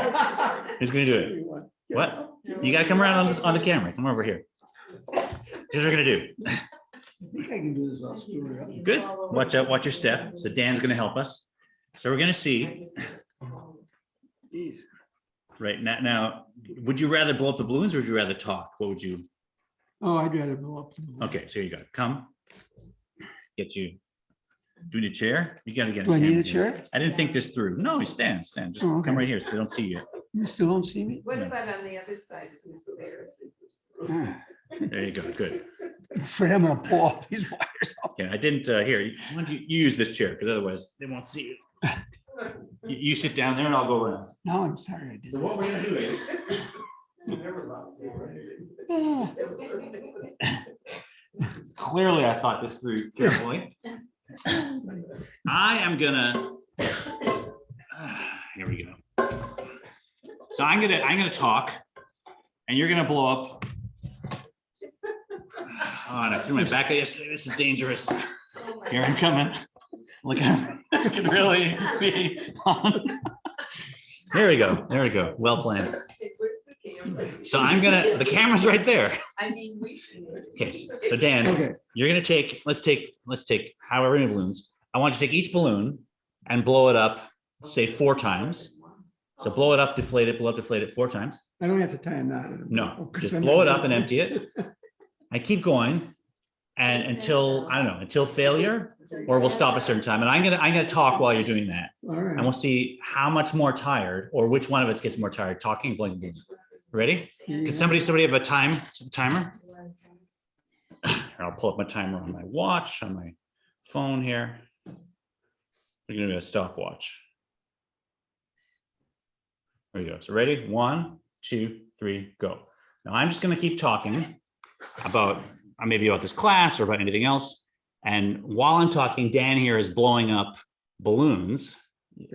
Speaker 1: Who's going to do it? What? You got to come around on the camera. Come over here. Here's what we're going to do.
Speaker 11: I think I can do this. I'll screw it up.
Speaker 1: Good. Watch out. Watch your step. So Dan's going to help us. So we're going to see
Speaker 11: Geez.
Speaker 1: Right now, would you rather blow up the balloons or would you rather talk? What would you?
Speaker 11: Oh, I'd rather blow up. the balloon.
Speaker 1: Okay, so you got come. Get you. Do you need a chair? You gotta get.
Speaker 11: Do I need a
Speaker 1: camera here.
Speaker 11: chair?
Speaker 1: I didn't think this through. No, you stand. Just
Speaker 11: Oh, okay.
Speaker 1: come right here so they don't see you.
Speaker 11: You still don't see me?
Speaker 7: What about on the other side? Is this there?
Speaker 11: Ah,
Speaker 1: There you go. Good.
Speaker 11: For him, I'll pull off these wires.
Speaker 1: Okay, I didn't here. Why don't you use this chair because otherwise they won't see you. You sit down there and I'll go around.
Speaker 11: Now I'm sorry I did.
Speaker 1: So what we're gonna do is. Clearly, I thought this through carefully. I am gonna. Here we go. So I'm gonna talk, and you're gonna blow up. Oh, and I threw my back out yesterday. This is dangerous. Here I'm coming. Look, this could really be on. There we go. There we go. Well planned.
Speaker 7: Okay, where's the camera?
Speaker 1: So the camera's right there.
Speaker 7: I mean, we should.
Speaker 1: Okay, so Dan,
Speaker 11: Okay.
Speaker 1: you're gonna take, let's take however many balloons. I want you to take each balloon and blow it up, say 4 times. So blow it up, deflate it, blow up, deflate it 4 times.
Speaker 11: I don't have to tie a knot.
Speaker 1: No,
Speaker 11: 'Cause
Speaker 1: just
Speaker 11: I'm
Speaker 1: blow
Speaker 11: not
Speaker 1: it up
Speaker 11: going
Speaker 1: and
Speaker 11: to.
Speaker 1: empty it. And keep going. And until, I don't know, until failure, or we'll stop at a certain time. And I'm gonna talk while you're doing that.
Speaker 11: All
Speaker 1: And
Speaker 11: right.
Speaker 1: we'll see how much more tired, or which one of us gets more tired, talking, blowing balloons. Ready? Can somebody have a timer? Here, I'll pull up my timer on my watch, on my phone here. We're gonna do a stopwatch. There we go. So ready? 1, 2, 3, go. Now I'm just gonna keep talking about maybe about this class or about anything else. And while I'm talking, Dan here is blowing up balloons.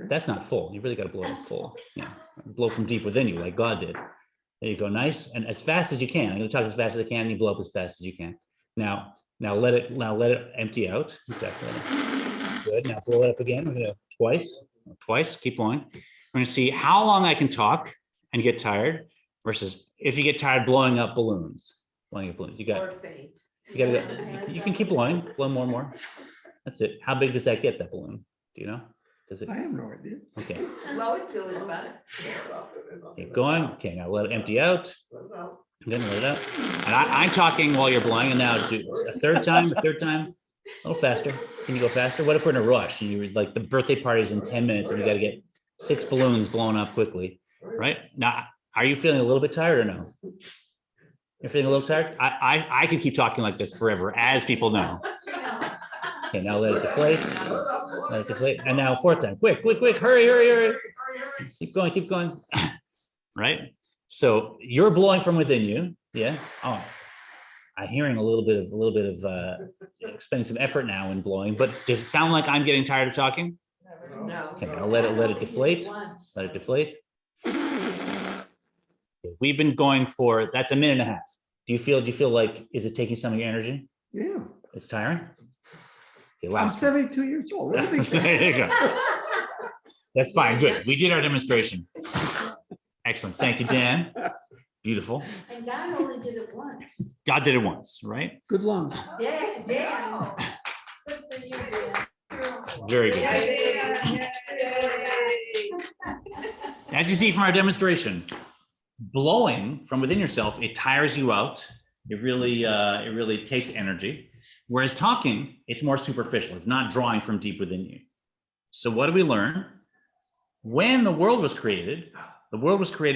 Speaker 1: That's not full. You really got to blow it full. Yeah, blow from deep within you, like God did. There you go. Nice and as fast as you can. I'm going to talk as fast as I can. And you blow up as fast as you can. Now let it empty out. Exactly. Good. Now blow it up again. We're going to twice. Keep going. We're going to see how long I can talk and get tired versus if you get tired blowing up balloons. You got.
Speaker 7: Or faint.
Speaker 1: You can keep blowing, blow more and more. That's it. How big does that get, that balloon? Do you know? Does it?
Speaker 11: I have no idea.
Speaker 1: Okay,
Speaker 7: Blow it till it busts.
Speaker 1: keep going. Okay, now let it empty out. Then let it out. And I'm talking while you're blowing, and now do a third time. A little faster. Can you go faster? What if we're in a rush and you like the birthday party's in 10 minutes and we got to get 6 balloons blown up quickly, right? Now, are you feeling a little bit tired or no? You're feeling a little tired? I can keep talking like this forever, as people know. Okay, now let it deflate. Let it deflate. And now 4th time. Quick, hurry. Keep going. Right? So you're blowing from within you. Yeah. Oh, I'm hearing a little bit of expending some effort now in blowing, but does it sound like I'm getting tired of talking?
Speaker 7: No.
Speaker 1: Okay, I'll let it deflate. Let it deflate. We've been going for, that's a minute and a half. Do you feel like, is it taking some of your energy?
Speaker 11: Yeah.
Speaker 1: It's tiring? Okay,
Speaker 11: I'm
Speaker 1: last.
Speaker 11: 72 years old. What do you think?
Speaker 1: There you go. That's fine. Good. We did our demonstration. Excellent. Thank you, Dan. Beautiful.
Speaker 4: And God only did it once.
Speaker 1: God did it once, right?
Speaker 11: Good lungs.
Speaker 4: Dan. Good for you, Dan.
Speaker 1: Very good. As you see from our demonstration, blowing from within yourself, it tires you out. It really takes energy. Whereas talking, it's more superficial. It's not drawing from deep within you. So what do we learn? When the world was created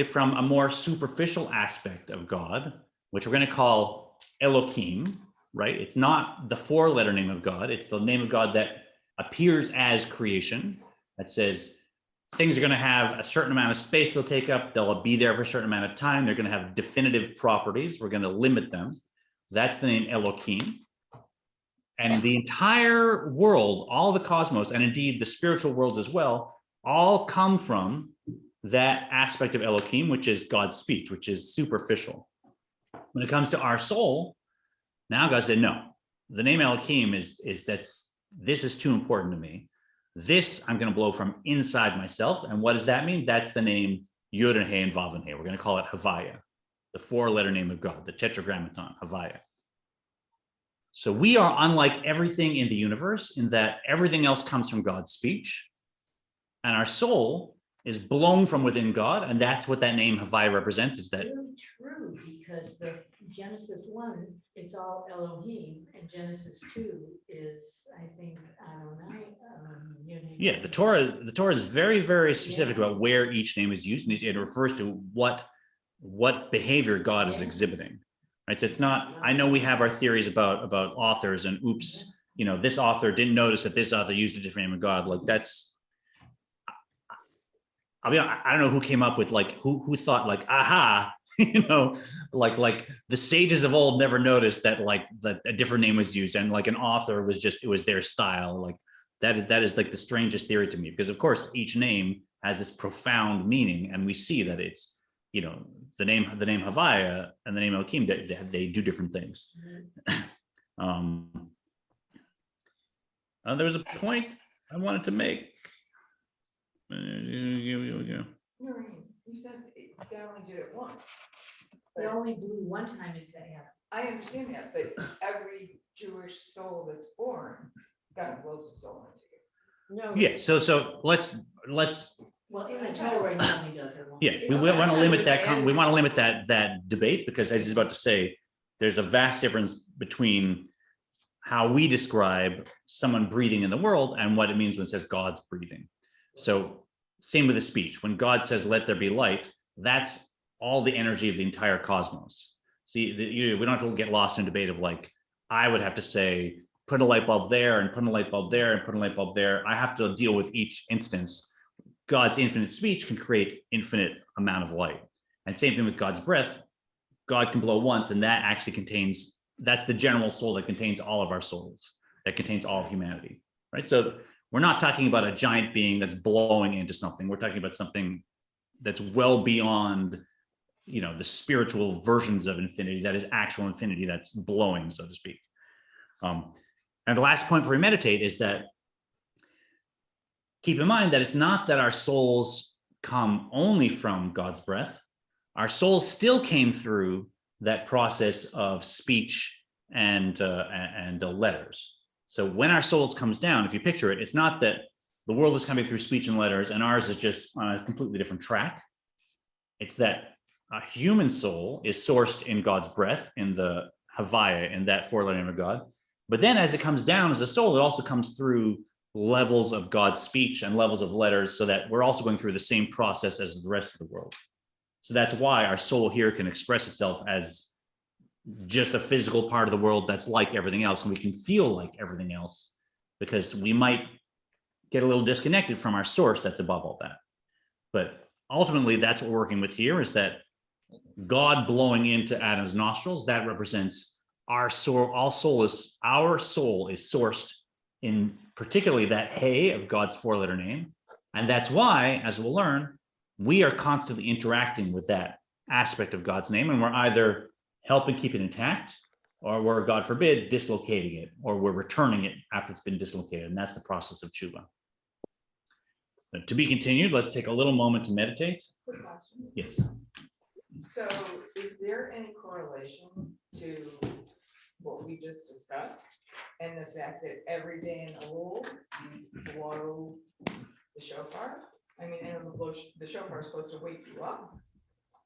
Speaker 1: from a more superficial aspect of God, which we're going to call Elohim, right? It's not the 4-letter name of God. It's the name of God that appears as creation, that says things are going to have a certain amount of space they'll take up. They'll be there for a certain amount of time. They're going to have definitive properties. We're going to limit them. That's the name Elohim. And the entire world, all the cosmos, and indeed the spiritual world as well, all come from that aspect of Elohim, which is God's speech, which is superficial. When it comes to our soul, now God said, no, the name Elohim is this is too important to me. This I'm going to blow from inside myself. And what does that mean? That's the name Yud and He and Vav and He. We're going to call it Havaya, the 4-letter name of God, the Tetragrammaton, Havaya. So we are unlike everything in the universe in that everything else comes from God's speech. And our soul is blown from within God, and that's what that name Havaya represents. Is that
Speaker 4: Really true, because the Genesis 1, it's all Elohim, and Genesis 2 is, I think, Adonai.
Speaker 1: yeah, the Torah is very, very specific about where each name is used, and it refers to what behavior God is exhibiting. Right. So it's not, I know we have our theories about authors and oops, this author didn't notice that this author used a different name of God. Like that's, I don't know who came up with who thought aha, like the sages of old never noticed that that a different name was used, and an author was just, it was their style. Like that is like the strangest theory to me, because of course each name has this profound meaning, and we see that it's, the name Havaya and the name Elohim, they do different things. There was a point I wanted to make.
Speaker 7: You said they only did it once.
Speaker 4: They only blew one time into air.
Speaker 7: I understand that, but every Jewish soul that's born, God blows a soul into you.
Speaker 4: No.
Speaker 1: Yeah, so let's
Speaker 4: Well, in the Torah, he only does it once.
Speaker 1: yeah, we want to limit that. We want to limit that debate, because as he's about to say, there's a vast difference between how we describe someone breathing in the world and what it means when it says God's breathing. So same with the speech. When God says, "Let there be light," that's all the energy of the entire cosmos. See, we don't have to get lost in debate of I would have to say, put a light bulb there and put a light bulb there and put a light bulb there. I have to deal with each instance. God's infinite speech can create infinite amount of light. And same thing with God's breath. God can blow once, and that actually that's the general soul that contains all of our souls, that contains all of humanity, right? So we're not talking about a giant being that's blowing into something. We're talking about something that's well beyond, the spiritual versions of infinity, that is actual infinity that's blowing, so to speak. And the last point for we meditate is that keep in mind that it's not that our souls come only from God's breath. Our souls still came through that process of speech and letters. So when our souls comes down, if you picture it, it's not that the world is coming through speech and letters and ours is just on a completely different track. It's that a human soul is sourced in God's breath, in the Havaya, in that four-letter name of God. But then as it comes down as a soul, it also comes through levels of God's speech and levels of letters, so that we're also going through the same process as the rest of the world. So that's why our soul here can express itself as just a physical part of the world that's like everything else, and we can feel like everything else, because we might get a little disconnected from our source that's above all that. But ultimately, that's what we're working with here, is that God blowing into Adam's nostrils, that represents our soul. Our soul is sourced in particularly that Hey of God's four-letter name. And that's why, as we'll learn, we are constantly interacting with that aspect of God's name, and we're either helping keep it intact, or we're, God forbid, dislocating it, or we're returning it after it's been dislocated. And that's the process of tshuva. But to be continued, let's take a little moment to meditate.
Speaker 7: Quick question.
Speaker 1: Yes.
Speaker 7: So is there any correlation to what we just discussed and the fact that every day in Elul you blow the shofar? I mean, and the shofar is supposed to wake you up,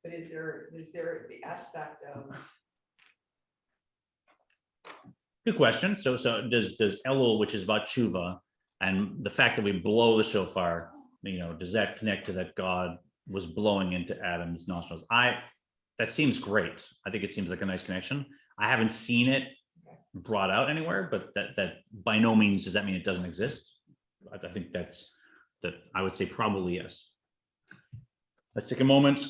Speaker 7: but is there the aspect of?
Speaker 1: Good question. So does Elul, which is about tshuva, and the fact that we blow the shofar, does that connect to that God was blowing into Adam's nostrils? That seems great. I think it seems like a nice connection. I haven't seen it brought out anywhere, but that by no means does that mean it doesn't exist. I think that I would say probably yes. Let's take a moment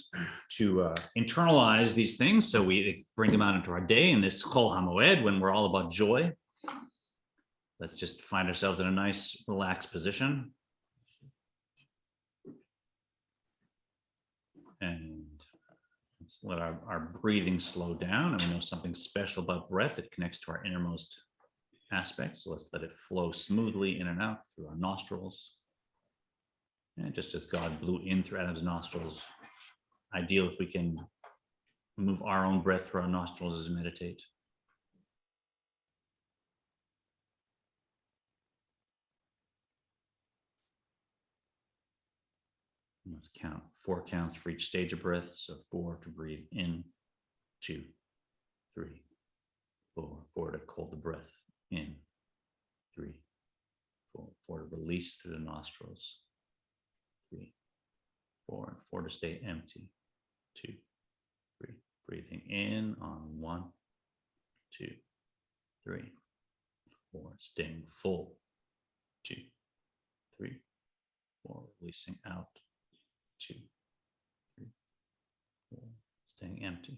Speaker 1: to internalize these things, so we bring them out into our day in this Chol HaMoed, when we're all about joy. Let's just find ourselves in a nice, relaxed position. And let's let our breathing slow down. And we know something special about breath. It connects to our innermost aspects. So let's let it flow smoothly in and out through our nostrils. And just as God blew in through Adam's nostrils, ideal if we can move our own breath through our nostrils as we meditate. Let's count 4 counts for each stage of breath. So 4 to breathe in, 2, 3, 4, 4 to hold the breath in, 3, 4, 4 to release through the nostrils, 3, 4, and 4 to stay empty, 2, 3, breathing in on 1, 2, 3, 4, staying full, 2, 3, 4, releasing out, 2, 3, 4, staying empty,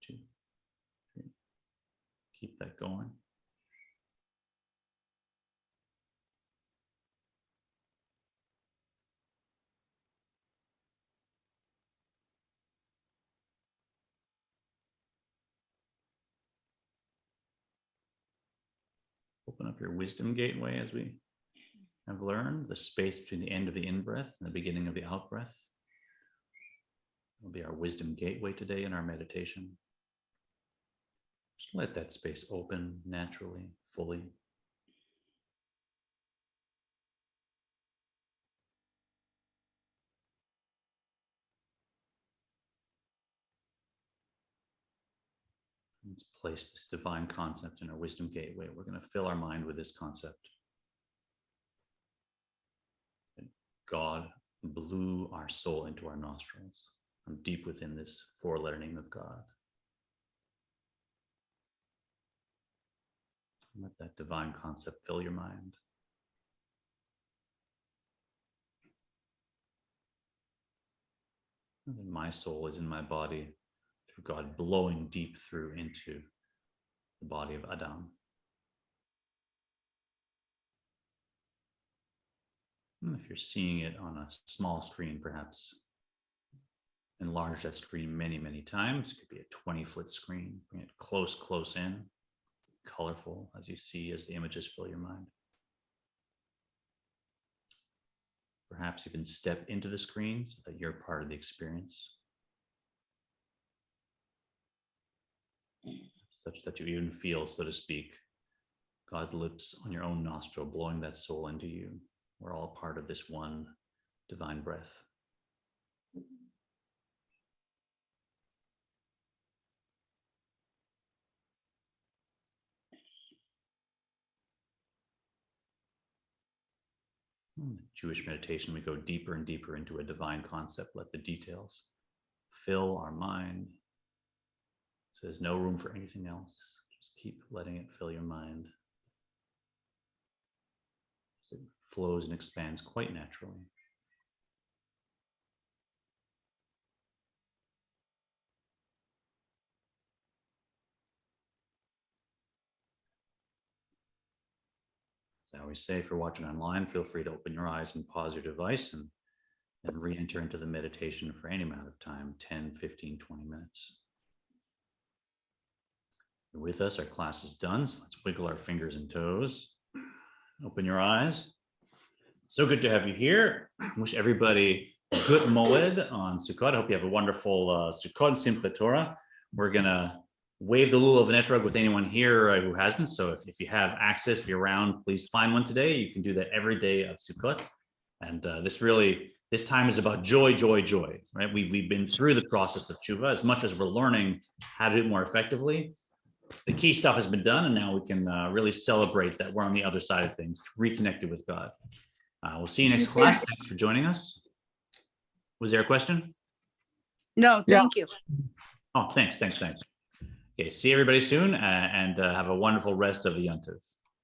Speaker 1: 2, 3. Keep that going. Open up your wisdom gateway as we have learned, the space between the end of the in-breath and the beginning of the out-breath. Will be our wisdom gateway today in our meditation. Just let that space open naturally, fully. Let's place this divine concept in our wisdom gateway. We're going to fill our mind with this concept. God blew our soul into our nostrils from deep within this 4-letter name of God. Let that divine concept fill your mind. And then my soul is in my body through God blowing deep through into the body of Adam. And if you're seeing it on a small screen, perhaps enlarge that screen many, many times. It could be a 20-foot screen. Bring it close, close in, colorful as you see as the images fill your mind. Perhaps even step into the screen so that you're part of the experience, such that you even feel, so to speak, God's lips on your own nostril, blowing that soul into you. We're all part of this one divine breath. In Jewish meditation, we go deeper and deeper into a divine concept. Let the details fill our mind. So there's no room for anything else. Just keep letting it fill your mind. So it flows and expands quite naturally. As I always say, if you're watching online, feel free to open your eyes and pause your device and re-enter into the meditation for any amount of time, 10, 15, 20 minutes. You're with us, our class is done, so let's wiggle our fingers and toes. Open your eyes. So good to have you here. Wish everybody a good moed on Sukkot. I hope you have a wonderful Sukkot and Simchat Torah. We're gonna wave the lulav and etrog with anyone here who hasn't. So if you have access, if you're around, please find one today. You can do that every day of Sukkot. And this time is about joy, joy, joy, right? We've been through the process of tshuva. As much as we're learning how to do it more effectively, the key stuff has been done, and now we can really celebrate that we're on the other side of things, reconnected with God. We'll see you next class. Thanks for joining us. Was there a question?
Speaker 2: No, thank you.
Speaker 1: Oh, thanks. Okay, see everybody soon, and have a wonderful rest of the Yom Tov.